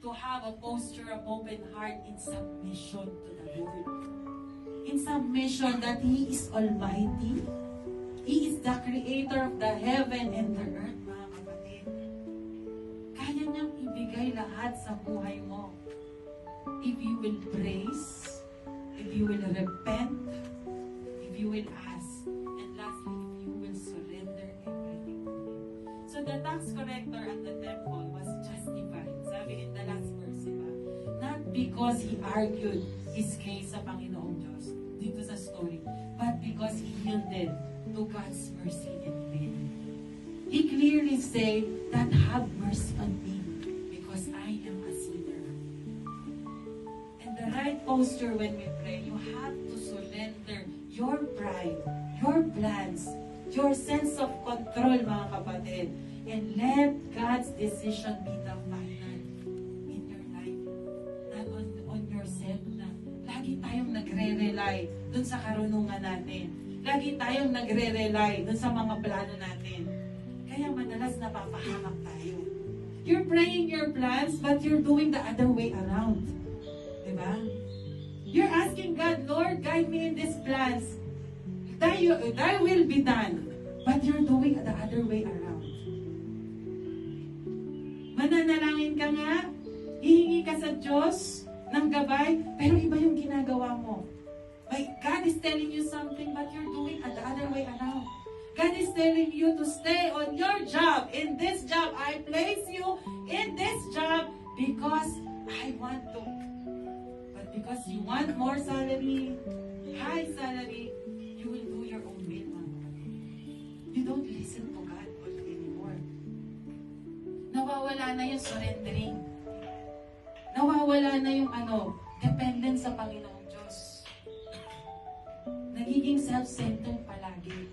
to have a posture of open heart in submission to the Lord. In submission that He is Almighty. He is the Creator of the heaven and the earth, mga kapatid. Kaya niyang ibigay lahat sa buhay mo. If you will praise, if you will repent, if you will ask, and lastly, if you will surrender everything to Him. So the tax collector at the temple was justified. Sabi in the last verse, diba? Not because he argued his case sa Panginoong Diyos dito sa story, but because he yielded to God's mercy and will. He clearly said that have mercy on me because I am a sinner. And the right posture when we pray, you have to surrender your pride, your plans, your sense of control, mga kapatid, and let God's decision be the final in your life. Not on yourself na lagi tayong nagre-rely dun sa karunungan natin. Lagi tayong nagre-rely dun sa mga plano natin. Kaya madalas napapahamak tayo. You're praying your plans, but you're doing the other way around. Diba? You're asking God, Lord, guide me in these plans. Thy will be done. But you're doing the other way around. Mananalangin ka nga, hihingi ka sa Diyos ng gabay, pero iba yung ginagawa mo. God is telling you something, but you're doing it the other way around. God is telling you to stay on your job. In this job, I place you in this job because I want to. But because you want more salary, high salary, you will do your own will. You don't listen to God anymore. Nawawala na yung surrendering. Nawawala na yung dependence sa Panginoong Diyos. Nagiging self-centered palagi.